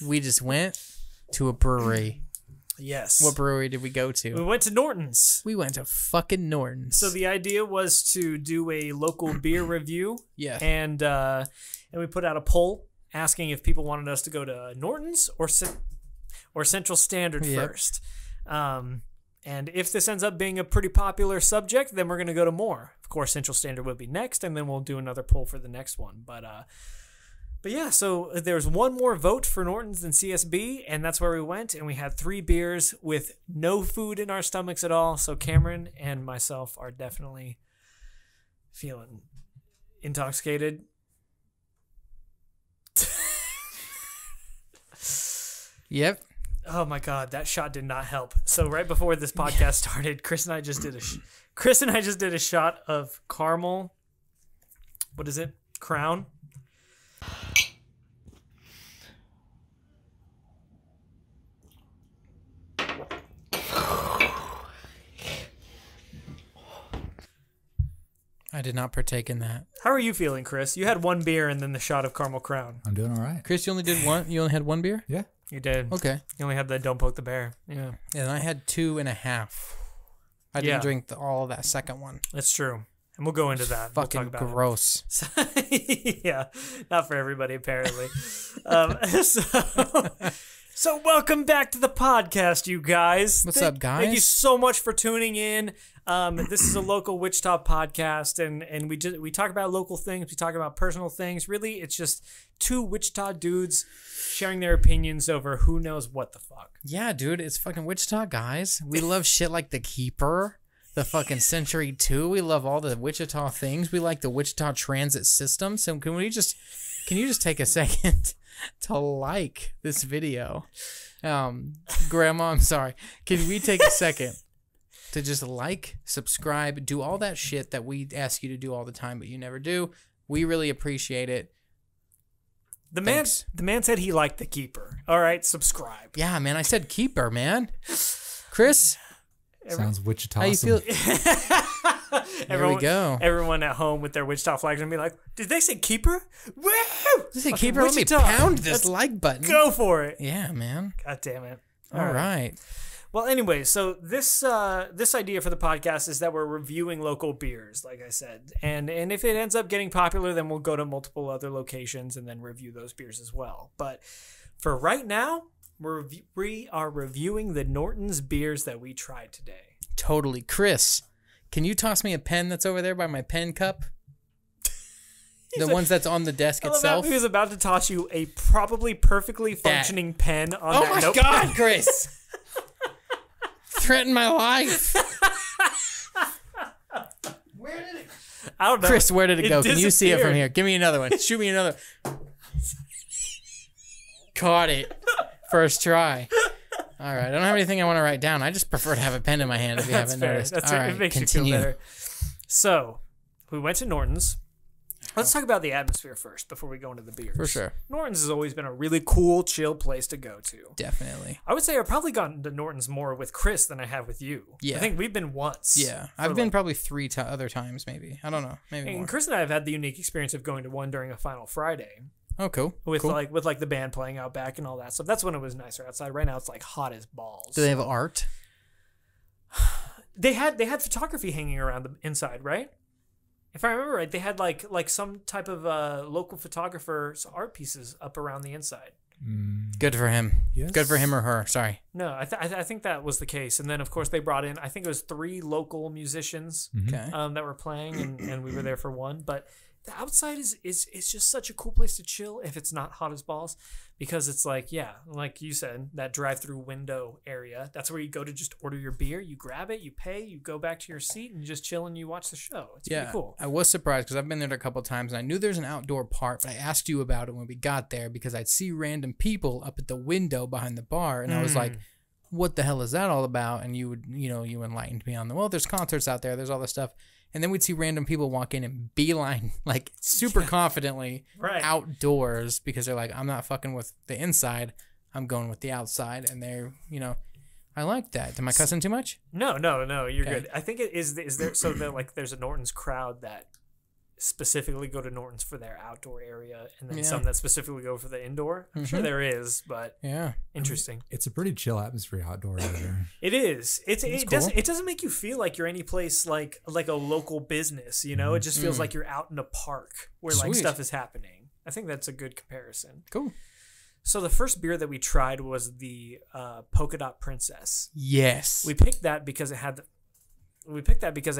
we just went to a brewery. Yes. What brewery did we go to? We went to Nortons. We went to fucking Nortons. So the idea was to do a local beer review. Yeah. And we put out a poll asking if people wanted us to go to Nortons or Central Standard first. And if this ends up being a pretty popular subject, then we're going to go to more. Of course, Central Standard will be next, and then we'll do another poll for the next one. But yeah, so there's one more vote for Nortons than CSB, and that's where we went, and we had 3 beers with no food in our stomachs at all. So Cameron and myself are definitely feeling intoxicated. Yep. Oh my God, that shot did not help. So right before this podcast started, Chris and I just did a shot of caramel. What is it? Crown. I did not partake in that. How are you feeling, Chris? You had 1 beer and then the shot of caramel crown. I'm doing all right. Chris, you only did one? You only had 1 beer? Yeah. You did. Okay. You only had the don't poke the bear. Yeah. And I had 2.5. I didn't drink all of that second one. That's true. And we'll go into that. Fucking we'll talk about gross. Yeah. Not for everybody, apparently. So welcome back to the podcast, you guys. What's up, guys? Thank you so much for tuning in. This is a local Wichita podcast, and we talk about local things. We talk about personal things. Really, it's just 2 Wichita dudes sharing their opinions over who knows what the fuck. Yeah, dude, it's fucking Wichita, guys. We love shit like the Keeper, the fucking Century 2. We love all the Wichita things. We like the Wichita transit system. So can you just take a second to like this video? Grandma, I'm sorry. Can we take a second to just like, subscribe, do all that shit that we ask you to do all the time, but you never do? We really appreciate it. The man said he liked the Keeper. All right, subscribe. Yeah, man, I said Keeper, man. Chris, Sounds Wichita. how you feel? There we go. Everyone at home with their Wichita flags and be like, "Did they say Keeper? Woo! Did they say Keeper? Let me Wichita. pound this Let's like button. Go for it." Yeah, man. God damn it. All right. Well, anyway, so this idea for the podcast is that we're reviewing local beers, like I said, and if it ends up getting popular, then we'll go to multiple other locations and then review those beers as well. But for right now, we are reviewing the Nortons beers that we tried today. Totally. Chris, can you toss me a pen that's over there by my pen cup? The ones that's on the desk itself? He was about to toss you a probably perfectly functioning pen on oh that my notepad. God, Chris! Threaten my life. Where did it? I don't know. Chris, where did it go? Can you see it from disappeared. here? Give me another one. Shoot me another. Caught it. First try. All right. I don't have anything I want to write down. I just prefer to have a pen in my hand if you haven't noticed. That's All fair. right, It makes continue. you feel better. So, we went to Norton's. Let's talk about the atmosphere first before we go into the beers. For sure. Norton's has always been a really cool, chill place to go to. Definitely. I would say I've probably gotten to Norton's more with Chris than I have with you. Yeah. I think we've been once. Yeah. I've been probably 3 other times, maybe. I don't know. Maybe more. And Chris and I have had the unique experience of going to one during a Final Friday. Oh, cool. With cool. like the band playing out back and all that stuff. That's when it was nicer outside. Right now it's like hot as balls. Do they have art? They had photography hanging around the inside, right? If I remember right, they had like some type of local photographer's art pieces up around the inside. Good for him. Yes. Good for him or her. Sorry. No, I think that was the case. And then of course they brought in, I think it was 3 local musicians Okay. that were playing, and we were there for one. But the outside is just such a cool place to chill if it's not hot as balls, because it's like, yeah, like you said, that drive-through window area. That's where you go to just order your beer. You grab it, you pay, you go back to your seat, and you just chill and you watch the show. It's pretty cool. I was surprised because I've been there a couple of times and I knew there's an outdoor part, but I asked you about it when we got there because I'd see random people up at the window behind the bar, and I was like, what the hell is that all about? And you enlightened me on there's concerts out there, there's all this stuff. And then we'd see random people walk in and beeline, like, super confidently outdoors because they're like, I'm not fucking with the inside. I'm going with the outside. And they're, I like that. Am I cussing too much? No, you're good. I think it is there. So there's a Norton's crowd that specifically go to Norton's for their outdoor area, and then some that specifically go for the indoor. I'm sure there is, but interesting. It's a pretty chill atmosphere outdoor out there. It is. It cool. doesn't make you feel like you're any place like a local business. You know, it just feels like you're out in a park where like stuff is happening. I think that's a good comparison. Cool. So the first beer that we tried was the Polka Dot Princess. Yes. We picked that because it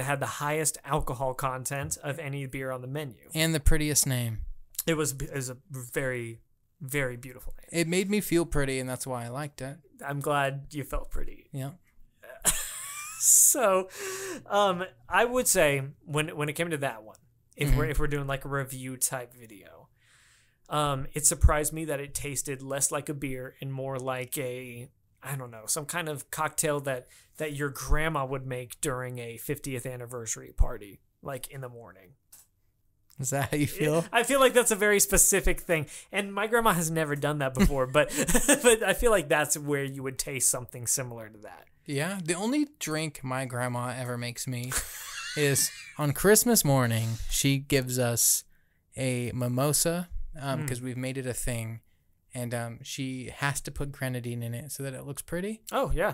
had the highest alcohol content of any beer on the menu. And the prettiest name. It was a very, very beautiful name. It made me feel pretty, and that's why I liked it. I'm glad you felt pretty. Yeah. So, I would say when it came to that one, if we're doing like a review type video, it surprised me that it tasted less like a beer and more like I don't know, some kind of cocktail that your grandma would make during a 50th anniversary party, like in the morning. Is that how you feel? I feel like that's a very specific thing. And my grandma has never done that before, but but I feel like that's where you would taste something similar to that. Yeah. The only drink my grandma ever makes me is on Christmas morning, she gives us a mimosa because we've made it a thing. And she has to put grenadine in it so that it looks pretty. Oh, yeah.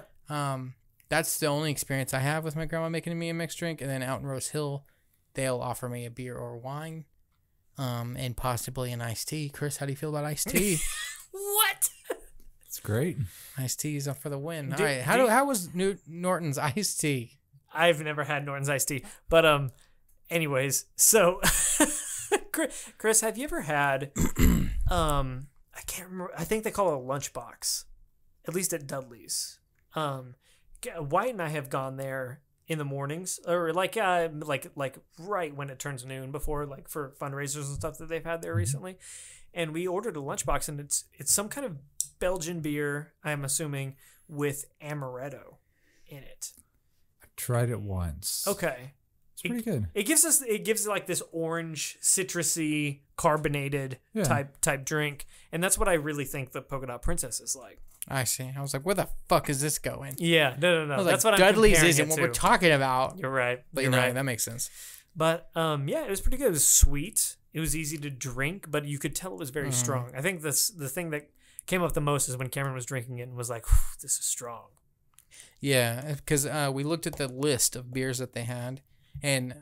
That's the only experience I have with my grandma making me a mixed drink. And then out in Rose Hill, they'll offer me a beer or wine and possibly an iced tea. Chris, how do you feel about iced tea? What? It's great. Iced tea is up for the win. All right. How was Norton's iced tea? I've never had Norton's iced tea. But anyways, so Chris, have you ever had I can't remember. I think they call it a lunchbox, at least at Dudley's. White and I have gone there in the mornings, or like right when it turns noon, before like for fundraisers and stuff that they've had there recently. And we ordered a lunchbox, and it's some kind of Belgian beer, I'm assuming, with amaretto in it. I tried it once. Okay. It's pretty good. It gives like this orange, citrusy, carbonated type drink, and that's what I really think the Polka Dot Princess is like. I see. I was like, where the fuck is this going? Yeah, no. That's what I'm Dudley's comparing isn't it what to. we're talking about. You're right. But You're right. That makes sense. But yeah, it was pretty good. It was sweet. It was easy to drink, but you could tell it was very strong. I think the thing that came up the most is when Cameron was drinking it and was like, "This is strong." Yeah, because we looked at the list of beers that they had. And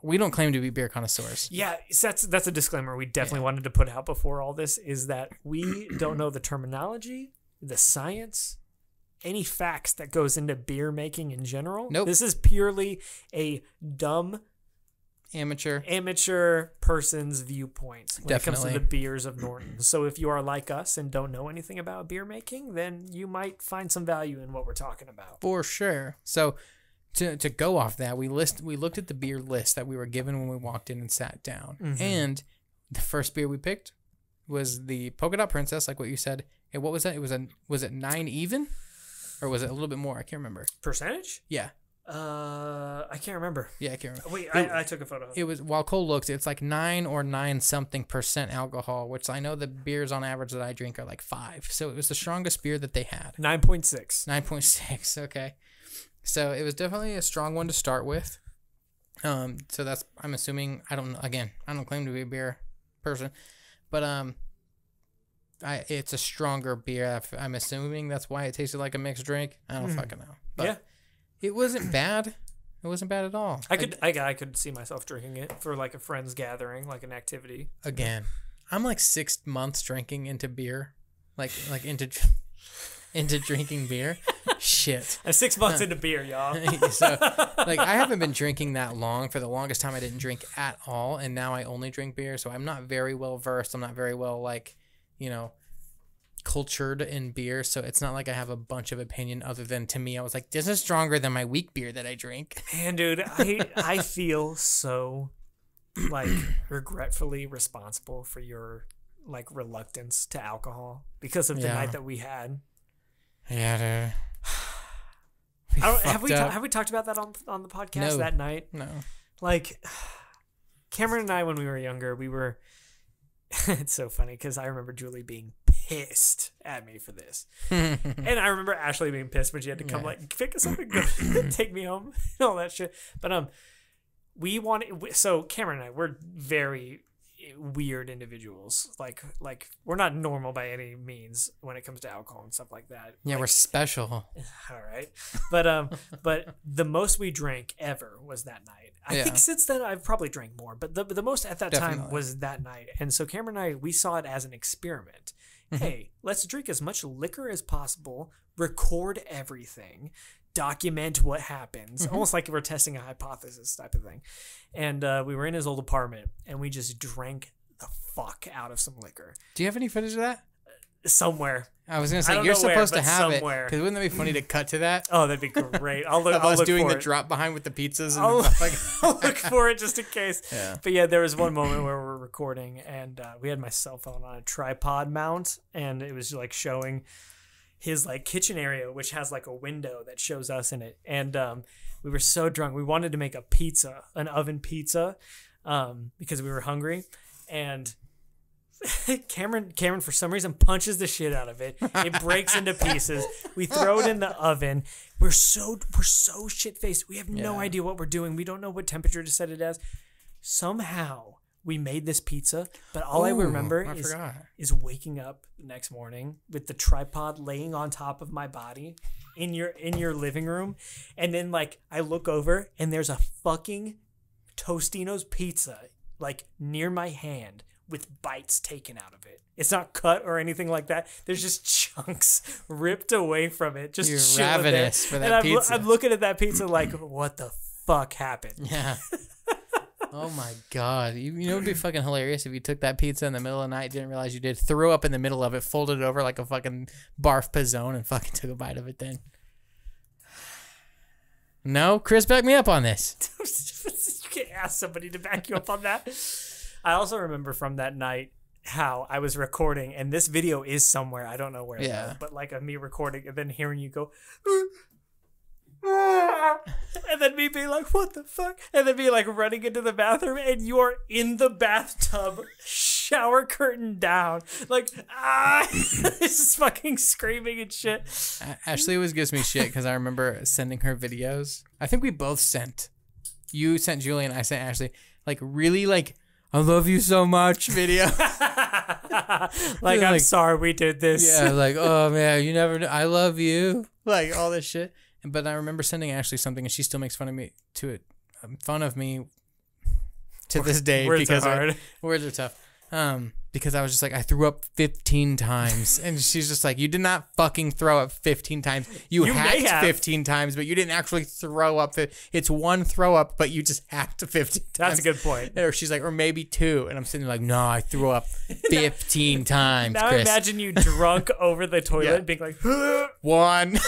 we don't claim to be beer connoisseurs. Yeah, that's a disclaimer we definitely wanted to put out before all this, is that we don't know the terminology, the science, any facts that goes into beer making in general. Nope. This is purely a dumb amateur person's viewpoint when it comes to the beers of Norton. So if you are like us and don't know anything about beer making, then you might find some value in what we're talking about. For sure. So To go off that, we looked at the beer list that we were given when we walked in and sat down. And the first beer we picked was the Polka Dot Princess, like what you said. And what was that? Was it 9 even? Or was it a little bit more? I can't remember. Percentage? Yeah. I can't remember. Yeah, I can't remember. Wait, I took a photo. It was, while Cole looks, it's like 9 or 9 something % alcohol, which I know the beers on average that I drink are like 5. So it was the strongest beer that they had. 9.6. 9.6, okay. So it was definitely a strong one to start with. So that's, I'm assuming, I don't claim to be a beer person, but it's a stronger beer. I'm assuming that's why it tasted like a mixed drink. I don't fucking know. But it wasn't bad. It wasn't bad at all. I could see myself drinking it for like a friend's gathering, like an activity. Again, I'm like 6 months drinking into beer, like into drinking beer. Shit. I'm 6 months into beer, y'all. So, like, I haven't been drinking that long. For the longest time, I didn't drink at all, and now I only drink beer. So I'm not very well versed. I'm not very well, like, cultured in beer. So it's not like I have a bunch of opinion other than, to me, I was like, this is stronger than my weak beer that I drink. Man, dude, I feel so like regretfully responsible for your like reluctance to alcohol because of the night that we had. Yeah, dude. Have we talked about that on the podcast that night? No. Like, Cameron and I, when we were younger, we were. It's so funny because I remember Julie being pissed at me for this, and I remember Ashley being pissed when she had to come like pick us up and go take me home and all that shit. But so Cameron and I, we're very weird individuals. Like we're not normal by any means when it comes to alcohol and stuff like that. Yeah, like, we're special. All right. But the most we drank ever was that night. I think since then I've probably drank more, but the most at that time was that night. And so Cameron and I, we saw it as an experiment. Hey, let's drink as much liquor as possible, record everything, document what happens, almost like we're testing a hypothesis type of thing. And we were in his old apartment, and we just drank the fuck out of some liquor. Do you have any footage of that? Somewhere. I was gonna say you're supposed to have somewhere. it, because wouldn't that be funny to cut to that? Oh, that'd be great. I'll look. Of I'll us look doing for the it. drop behind with the pizzas. And I'll look for it just in case. Yeah. But yeah, there was one moment where we're recording, and we had my cell phone on a tripod mount, and it was like showing his like kitchen area, which has like a window that shows us in it. And we were so drunk, we wanted to make a pizza, an oven pizza, because we were hungry. And Cameron for some reason punches the shit out of it. It breaks into pieces. We throw it in the oven. We're so shit faced. We have no idea what we're doing. We don't know what temperature to set it as. Somehow we made this pizza, but all I remember is waking up the next morning with the tripod laying on top of my body in your living room, and then like I look over and there's a fucking Tostino's pizza like near my hand with bites taken out of it. It's not cut or anything like that. There's just chunks ripped away from it. Just you're ravenous for that pizza. I'm looking at that pizza like, what the fuck happened? Yeah. Oh my god. You know what would be fucking hilarious if you took that pizza in the middle of the night, didn't realize you did, threw up in the middle of it, folded it over like a fucking barf pizzone, and fucking took a bite of it then. No? Chris, back me up on this. You can't ask somebody to back you up on that. I also remember from that night how I was recording, and this video is somewhere. I don't know where. Yeah. But like of me recording and then hearing you go, and then me being like, what the fuck? And then me like running into the bathroom, and you are in the bathtub, shower curtain down, like, just fucking screaming and shit. Ashley always gives me shit because I remember sending her videos. I think we both sent. You sent Julie and I sent Ashley. Like, really, like, I love you so much video. Like, I'm sorry we did this. Yeah, like, oh man, you never I love you. Like, all this shit. But I remember sending Ashley something, and she still makes fun of me to this day. Words because are hard. Words are tough. Because I was just like, I threw up 15 times. And she's just like, you did not fucking throw up 15 times. You hacked 15 times, but you didn't actually throw up. It's one throw up, but you just hacked 15 times. That's a good point. Or she's like, or maybe 2. And I'm sitting there like, no, I threw up 15 times, now Chris. Imagine you drunk over the toilet being like, 1.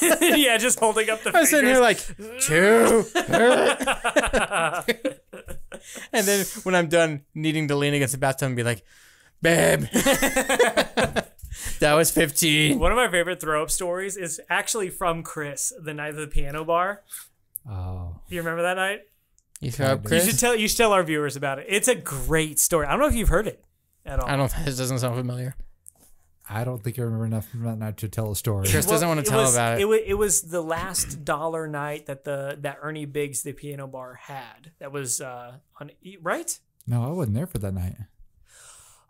Yeah, just holding up the I was sitting here like, 2. And then when I'm done needing to lean against the bathtub and be like, babe, that was 15. One of my favorite throw up stories is actually from Chris, the night of the piano bar. Oh. Do you remember that night? You throw up, Chris? You should tell our viewers about it. It's a great story. I don't know if you've heard it at all. It doesn't sound familiar. I don't think I remember enough from that night to tell a story. Chris doesn't want to tell about it. It was the last dollar night that Ernie Biggs, the piano bar, had. That was right? No, I wasn't there for that night.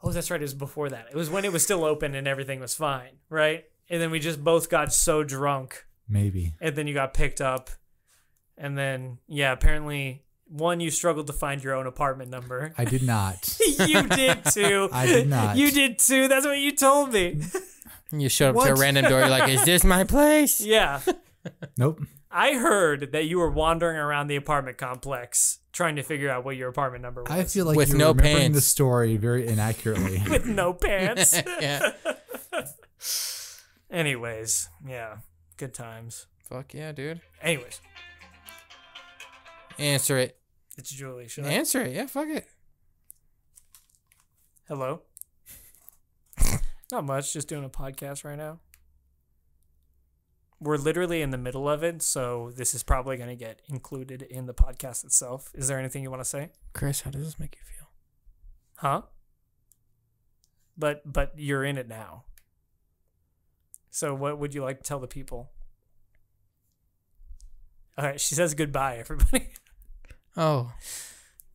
Oh, that's right. It was before that. It was when it was still open and everything was fine, right? And then we just both got so drunk. Maybe. And then you got picked up. And then, yeah, apparently, you struggled to find your own apartment number. I did not. You did too. I did not. You did too. That's what you told me. You showed up to a random door. You're like, is this my place? Yeah. Nope. I heard that you were wandering around the apartment complex trying to figure out what your apartment number was. I feel like with you're no remembering pants. the story very inaccurately. With no pants. Yeah. Anyways, yeah. Good times. Fuck yeah, dude. Anyways. Answer it. It's Julie. Should I? Answer it. Yeah, fuck it. Hello? Not much. Just doing a podcast right now. We're literally in the middle of it, so this is probably going to get included in the podcast itself. Is there anything you want to say? Chris, how does this make you feel? Huh? But you're in it now. So what would you like to tell the people? All right, she says goodbye, everybody. Oh.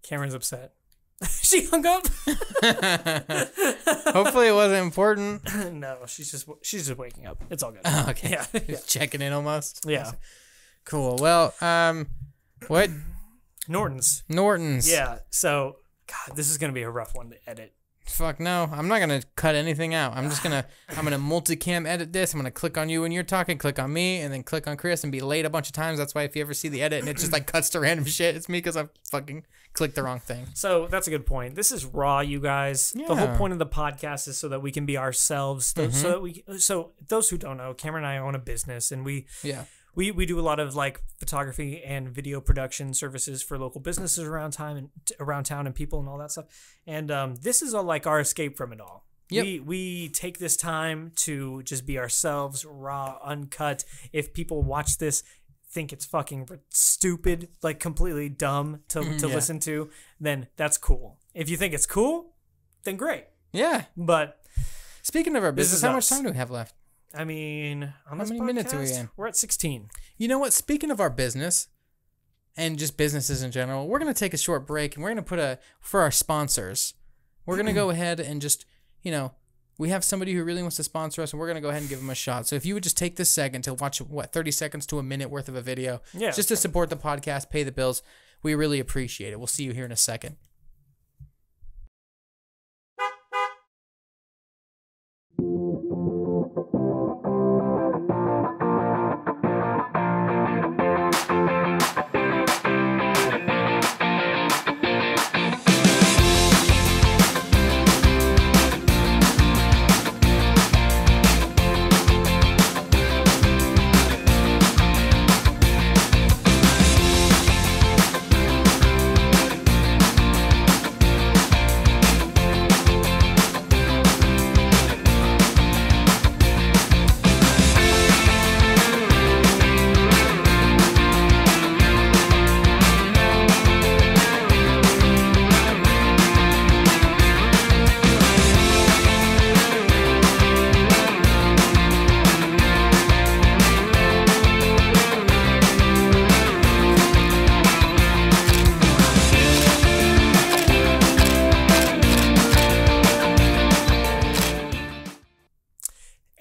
Cameron's upset. She hung up. Hopefully it wasn't important. No, she's just waking up. It's all good. Oh, okay. Yeah. Just checking in almost. Yeah. Cool. Well, what? Nortons. Yeah. So, God, this is gonna be a rough one to edit. Fuck no. I'm not going to cut anything out. I'm going to multicam edit this. I'm going to click on you when you're talking, click on me, and then click on Chris and be late a bunch of times. That's why if you ever see the edit and it just like cuts to random shit, it's me because I fucking clicked the wrong thing. So that's a good point. This is raw, you guys. Yeah. The whole point of the podcast is so that we can be ourselves. So those who don't know, Cameron and I own a business, and we do a lot of like photography and video production services for local businesses around town and people and all that stuff. And this is all like our escape from it all. Yep. We take this time to just be ourselves, raw, uncut. If people watch this, think it's fucking stupid, like completely dumb to listen to, then that's cool. If you think it's cool, then great. Yeah. But speaking of our business, how much time do we have left? I mean, on how this many podcast, minutes are we in? We're at 16. You know what? Speaking of our business and just businesses in general, we're going to take a short break and we're going to put for our sponsors, we're going to go ahead and just, we have somebody who really wants to sponsor us and we're going to go ahead and give them a shot. So if you would just take this second to watch, 30 seconds to a minute worth of a video, just to support the podcast, pay the bills, we really appreciate it. We'll see you here in a second.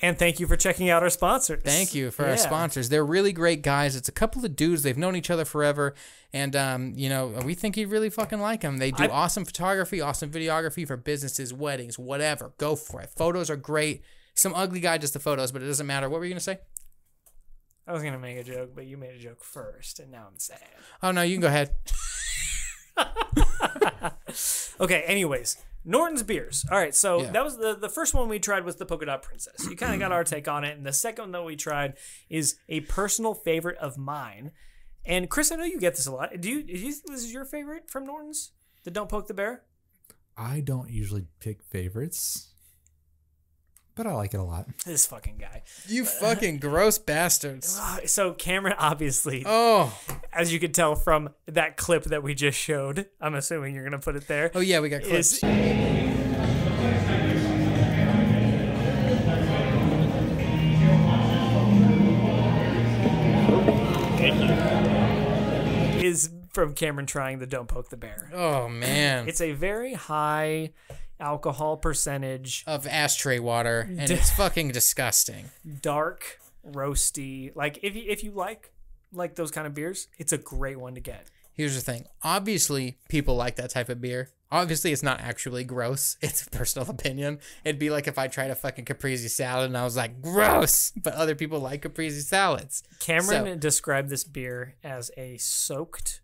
And thank you for checking out our sponsors. Thank you for our sponsors. They're really great guys. It's a couple of dudes. They've known each other forever. And, we think you'd really fucking like them. They do awesome photography, awesome videography for businesses, weddings, whatever. Go for it. Photos are great. Some ugly guy just the photos, but it doesn't matter. What were you going to say? I was going to make a joke, but you made a joke first, and now I'm sad. Oh, no, you can go ahead. Okay, anyways. Norton's beers. All right, so that was the first one we tried was the Polka Dot Princess. You kind of got our take on it, and the second one that we tried is a personal favorite of mine. And Chris, I know you get this a lot. Do you think this is your favorite from Norton's? The Don't Poke the Bear? I don't usually pick favorites, but I like it a lot. This fucking guy. You fucking gross bastards. So Cameron, obviously, as you could tell from that clip that we just showed, I'm assuming you're going to put it there. Oh, yeah, we got clips. Is from Cameron trying the Don't Poke the Bear. Oh, man. It's a very high alcohol percentage of ashtray water, and it's fucking disgusting. Dark, roasty. Like if you like those kind of beers, it's a great one to get. Here's the thing. Obviously, people like that type of beer. Obviously, it's not actually gross. It's a personal opinion. It'd be like if I tried a fucking caprese salad and I was like, gross. But other people like caprese salads. Cameron described this beer as a soaked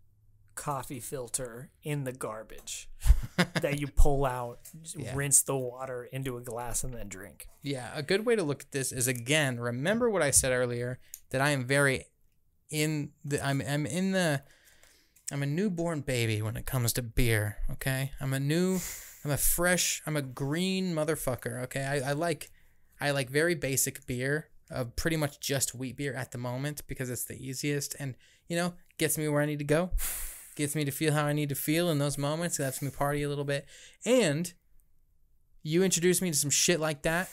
coffee filter in the garbage that you pull out, rinse the water into a glass, and then drink. Yeah, a good way to look at this is, again, remember what I said earlier, that I am very I'm a newborn baby when it comes to beer, okay? I'm a green motherfucker, okay? I like very basic beer, pretty much just wheat beer at the moment because it's the easiest and, gets me where I need to go, gets me to feel how I need to feel in those moments, lets me party a little bit. And you introduce me to some shit like that,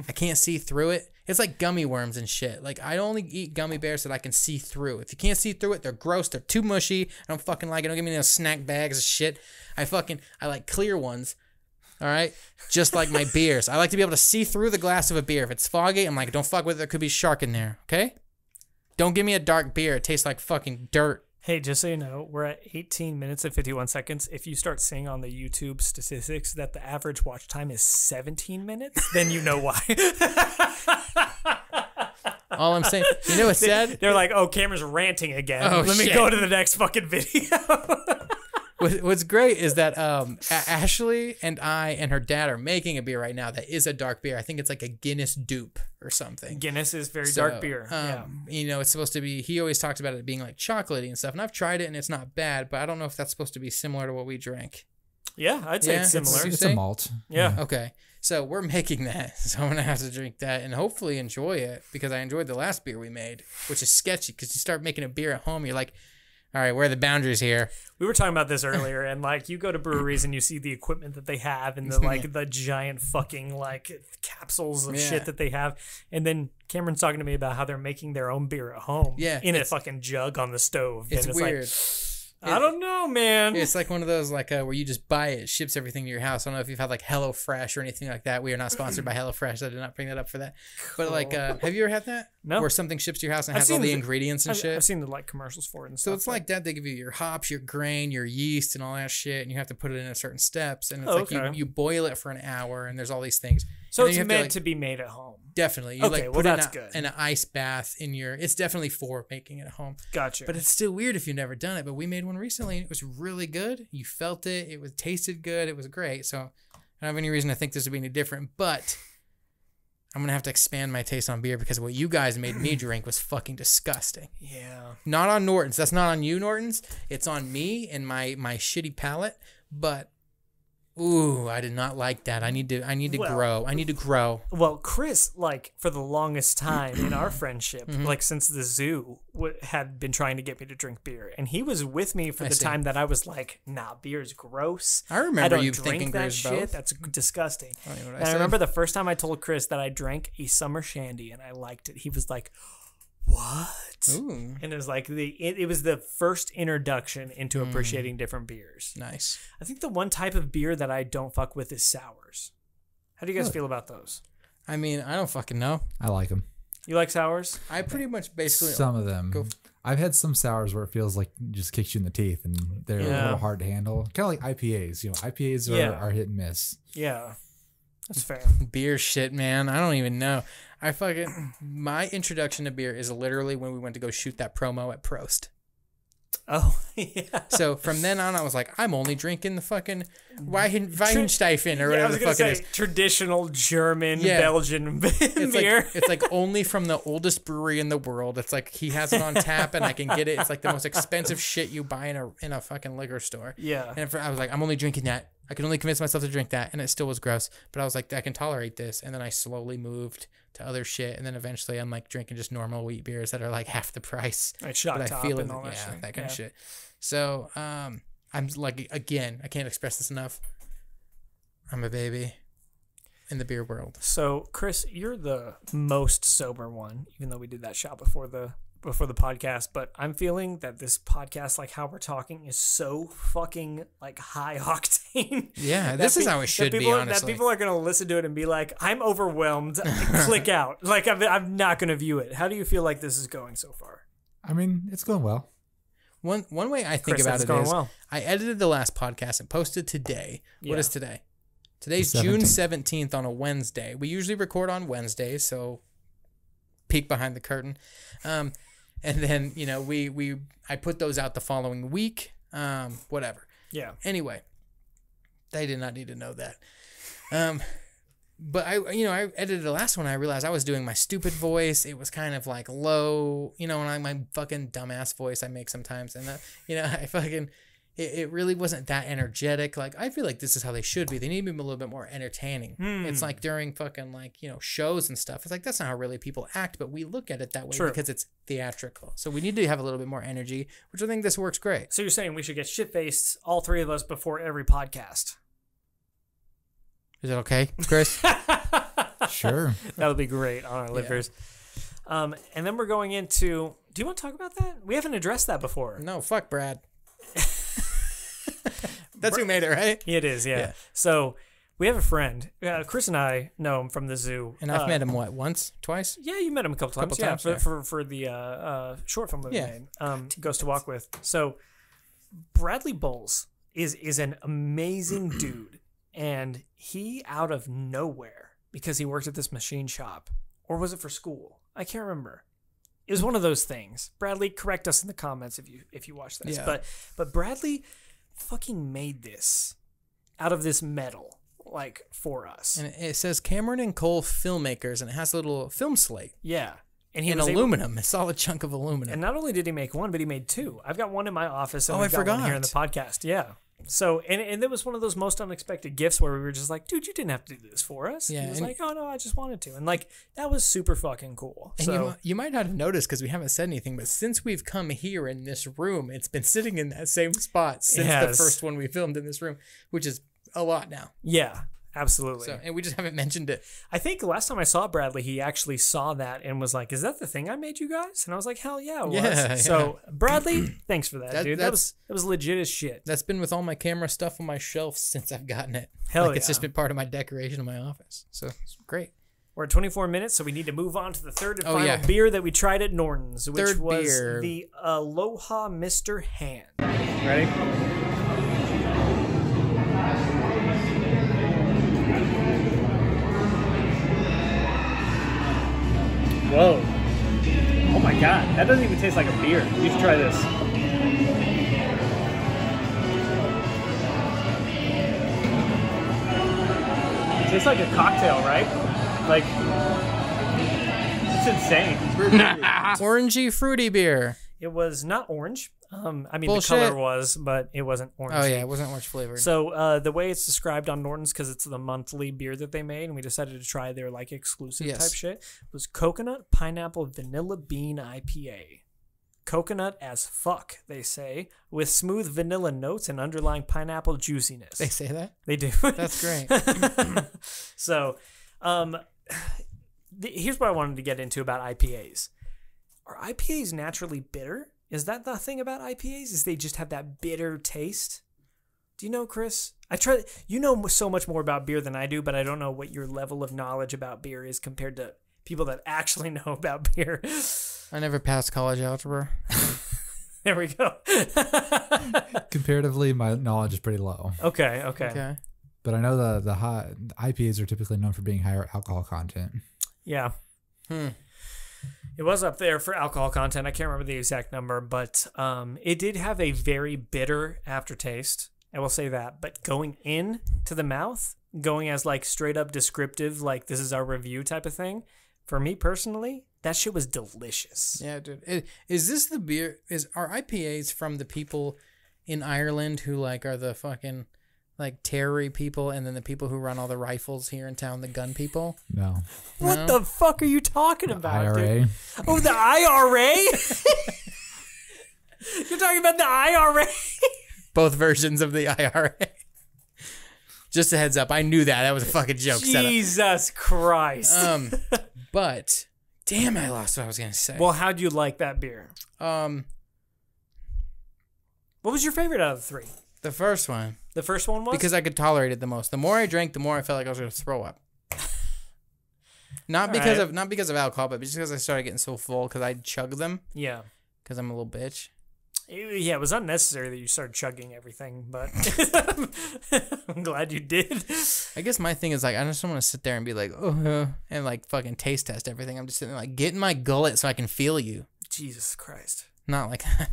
I can't see through it. It's like gummy worms and shit. Like, I only eat gummy bears that I can see through. If you can't see through it, they're gross. They're too mushy. I don't fucking like it. Don't give me no snack bags of shit. I like clear ones. All right? Just like my beers. I like to be able to see through the glass of a beer. If it's foggy, I'm like, don't fuck with it. There could be a shark in there. Okay? Don't give me a dark beer. It tastes like fucking dirt. Hey, just so you know, we're at 18 minutes and 51 seconds. If you start seeing on the YouTube statistics that the average watch time is 17 minutes, then you know why. All I'm saying, you know what's sad? They're like, oh, Cameron's ranting again. Oh, Let me go to the next fucking video. What's great is that Ashley and I and her dad are making a beer right now that is a dark beer. I think it's like a Guinness dupe or something. Guinness is very dark beer. You know, it's supposed to be, he always talks about it being like chocolatey and stuff. And I've tried it and it's not bad, but I don't know if that's supposed to be similar to what we drank. Yeah, I'd say it's similar. It's a malt. Yeah. Okay. So we're making that. So I'm going to have to drink that and hopefully enjoy it because I enjoyed the last beer we made, which is sketchy because you start making a beer at home. You're like, all right, where are the boundaries here? We were talking about this earlier, and like you go to breweries and you see the equipment that they have and the like the giant fucking like capsules of shit that they have, and then Cameron's talking to me about how they're making their own beer at home, in a fucking jug on the stove. It's weird. Like, I don't know, man. It's like one of those like where you just buy it, ships everything to your house. I don't know if you've had like HelloFresh or anything like that. We are not sponsored by HelloFresh. I did not bring that up for that. But like, have you ever had that? No. Where something ships to your house and has all the ingredients and shit. I've seen the like commercials for it and stuff. So it's like that. They give you your hops, your grain, your yeast, and all that shit, and you have to put it in certain steps. And it's you boil it for an hour, and there's all these things. So it's meant to be made at home. Definitely. You like put that's good. In an ice bath in your. It's definitely for making it at home. Gotcha. But it's still weird if you've never done it. But we made one recently, and it was really good. You felt it. It was tasted good. It was great. So I don't have any reason to think this would be any different. But I'm gonna have to expand my taste on beer because what you guys made me drink was fucking disgusting. Yeah. Not on Nortons. That's not on you, Nortons. It's on me and my shitty palate. But ooh, I did not like that. I need to grow. I need to grow. Well, Chris, like for the longest time in our friendship, like since the zoo, had been trying to get me to drink beer, and he was with me for the time that I was like, "Nah, beer's gross." I remember you drink thinking that beer's shit. both. That's disgusting. And I remember the first time I told Chris that I drank a summer shandy and I liked it. He was like, "What?" Ooh. And it was like it was the first introduction into appreciating different beers. Nice. I think the one type of beer that I don't fuck with is sours. How do you guys feel about those? I mean, I don't fucking know. I like them. You like sours? I pretty much basically some of them. I've had some sours where it feels like it just kicks you in the teeth and they're a little hard to handle. Kind of like IPAs. You know, IPAs are hit and miss. Yeah. That's fair. Beer shit, man. I don't even know. My introduction to beer is literally when we went to go shoot that promo at Prost. Oh, yeah. So from then on, I was like, I'm only drinking the fucking Weihensteifen or whatever the fuck it is. Traditional German, Belgian beer. It's like only from the oldest brewery in the world. It's like he has it on tap and I can get it. It's like the most expensive shit you buy in a fucking liquor store. Yeah. And I was like, I'm only drinking that. I could only convince myself to drink that, and it still was gross. But I was like, I can tolerate this. And then I slowly moved to other shit, and then eventually I'm like drinking just normal wheat beers that are like half the price. Like Shock Top and all that shit. That kind of shit. So I'm like, again, I can't express this enough. I'm a baby in the beer world. So Chris, you're the most sober one, even though we did that shot before the podcast, but I'm feeling that this podcast, like how we're talking, is so fucking like high octane. Yeah, this is how it should be, honestly. That people are going to listen to it and be like, I'm overwhelmed, click out. Like, I'm not going to view it. How do you feel like this is going so far? I mean, it's going well. One way I think about it is I edited the last podcast and posted today. Yeah. What is today? Today's June 17th on a Wednesday. We usually record on Wednesdays, so peek behind the curtain. And then, you know, I put those out the following week. Whatever. Yeah. Anyway, they did not need to know that. But I edited the last one. I realized I was doing my stupid voice. It was kind of like low, you know, my fucking dumbass voice I make sometimes. And, it really wasn't that energetic. Like, I feel like this is how they should be. They need to be a little bit more entertaining. It's like during fucking like, you know, shows and stuff. It's like, that's not how really people act, but we look at it that way because it's theatrical. So we need to have a little bit more energy, which I think this works great. So you're saying we should get shit-faced, all three of us, before every podcast? Is that okay, Chris? Sure. That'll be great on our lippers. And then we're going into... Do you want to talk about that? We haven't addressed that before. No, fuck Brad. That's who made it, right? It is, yeah. So we have a friend. Chris and I know him from the zoo. And I've met him, once? Twice? Yeah, you met him a couple times. For the short film that we made, Ghost to Walk With. So Bradley Bowles is an amazing dude. And he, out of nowhere, because he worked at this machine shop, or was it for school? I can't remember. It was one of those things. Bradley, correct us in the comments if you watch this. Yeah. But Bradley fucking made this out of this metal, like, for us. And it says Cameron and Cole Filmmakers, and it has a little film slate. Yeah. And aluminum, a solid chunk of aluminum. And not only did he make one, but he made two. I've got one in my office, and I forgot. One here in the podcast. Yeah. So, and it was one of those most unexpected gifts where we were just like, dude, you didn't have to do this for us. Yeah, he was like, oh, no, I just wanted to. And, like, that was super fucking cool. And so you might not have noticed because we haven't said anything, but since we've come here in this room, it's been sitting in that same spot since the first one we filmed in this room, which is a lot now. Yeah. Absolutely. So, and we just haven't mentioned it. I think last time I saw Bradley, he actually saw that and was like, is that the thing I made you guys? And I was like, hell yeah, it was. Yeah, so Bradley, thanks for that, dude. That was legit as shit. That's been with all my camera stuff on my shelf since I've gotten it. It's just been part of my decoration in my office. So it's great. We're at 24 minutes, so we need to move on to the third and final beer that we tried at Norton's, which was the Aloha Mr. Hand. Ready? Whoa. Oh my god, that doesn't even taste like a beer. You should try this. It tastes like a cocktail, right? Like, it's insane. Orangey fruity beer. It was not orange. I mean, Bullshit. The color was, but it wasn't orange. Oh, yeah, it wasn't orange flavored. So the way it's described on Norton's, because it's the monthly beer that they made, and we decided to try their like exclusive type shit, was coconut, pineapple, vanilla bean IPA. Coconut as fuck, they say, with smooth vanilla notes and underlying pineapple juiciness. They say that? They do. That's great. So, here's what I wanted to get into about IPAs. Are IPAs naturally bitter? Is that the thing about IPAs? Is they just have that bitter taste? Do you know, Chris? You know so much more about beer than I do, but I don't know what your level of knowledge about beer is compared to people that actually know about beer. I never passed college algebra. There we go. Comparatively, my knowledge is pretty low. Okay. But I know the high IPAs are typically known for being higher alcohol content. Yeah. It was up there for alcohol content. I can't remember the exact number, but it did have a very bitter aftertaste. I will say that. But going in to the mouth, going as like straight up descriptive, like this is our review type of thing, for me personally, that shit was delicious. Yeah, dude. Is this the beer? Are IPAs from the people in Ireland who like are the fucking like terrory people, and then the people who run all the rifles here in town, the gun people? No. What the fuck are you talking about, IRA. Dude? Oh, the IRA? You're talking about the IRA? Both versions of the IRA. Just a heads up, I knew that. That was a fucking joke. Jesus Christ. But damn, I lost what I was gonna say. Well, how'd you like that beer? What was your favorite out of the three? The first one. The first one was? Because I could tolerate it the most. The more I drank, the more I felt like I was going to throw up. Not because of alcohol, but just because I started getting so full because I'd chug them. Yeah. Because I'm a little bitch. Yeah, it was unnecessary that you started chugging everything, but I'm glad you did. I guess my thing is like I just don't want to sit there and be like, and like fucking taste test everything. I'm just sitting there like, get in my gullet so I can feel you. Jesus Christ. Not like that.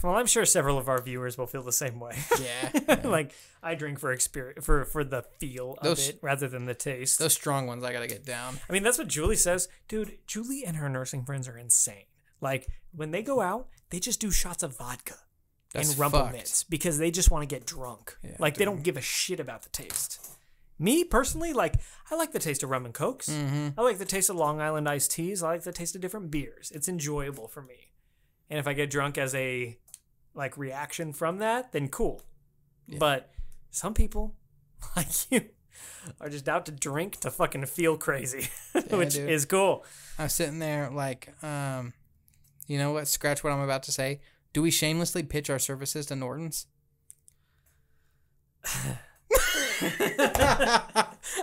Well, I'm sure several of our viewers will feel the same way. Yeah. Like I drink for experience, for the feel of it rather than the taste. Those strong ones I gotta get down. I mean, that's what Julie says. Dude, Julie and her nursing friends are insane. Like when they go out, they just do shots of vodka and Rumble Mints because they just want to get drunk. Yeah, like they don't give a shit about the taste. Me personally, like I like the taste of rum and cokes. Mm-hmm. I like the taste of Long Island iced teas. I like the taste of different beers. It's enjoyable for me. And if I get drunk as a like reaction from that, then cool. Yeah. But some people, like you, Are just out to drink to fucking feel crazy, Yeah, which dude. is cool. I'm sitting there like, you know what? Scratch what I'm about to say. Do we shamelessly pitch our services to Nortons?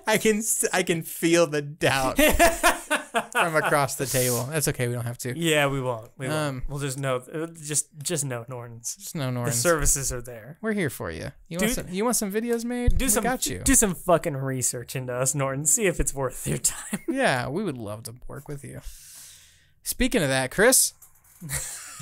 I can feel the doubt from across the table. That's okay. We don't have to. Yeah, we won't. We won't. We'll just know. Just know Nortons. Just no Nortons. The services are there. We're here for you. You Dude, want some videos made? We got you. Do some fucking research into us, Nortons. See if it's worth your time. Yeah, we would love to work with you. Speaking of that, Chris,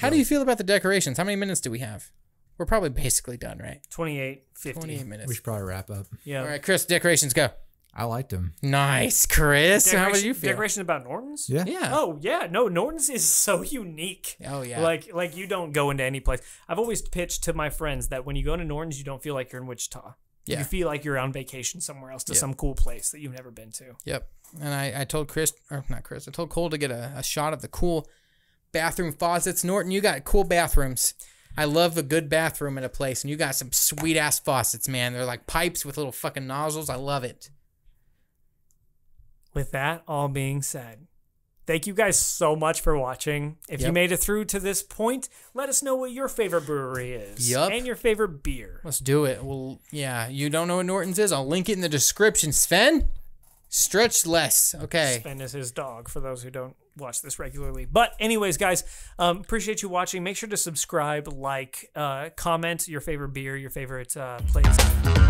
how do you feel about the decorations? How many minutes do we have? We're probably basically done, right? 28:50. 28 minutes. We should probably wrap up. Yeah. All right, Chris, decorations, go. I liked them. Nice, Chris. How did you feel? Decorations about Nortons? Yeah. Yeah. Oh yeah, no, Nortons is so unique. Oh, yeah. Like you don't go into any place. I've always pitched to my friends that when you go to Nortons, you don't feel like you're in Wichita. Yeah. You feel like you're on vacation somewhere else to some cool place that you've never been to. Yep. And I told Chris, or not Chris, I told Cole to get a shot of the cool bathroom faucets. Norton, you got cool bathrooms. I love a good bathroom in a place, and you got some sweet ass faucets, man. They're like pipes with little fucking nozzles. I love it. With that all being said, thank you guys so much for watching. If you made it through to this point, let us know what your favorite brewery is. Yup. And your favorite beer. Let's do it. Well, yeah, you don't know what Norton's is? I'll link it in the description. Sven, stretch less. Okay. Sven is his dog, for those who don't watch this regularly. But anyways, guys, appreciate you watching. Make sure to subscribe, like, comment your favorite beer, your favorite place.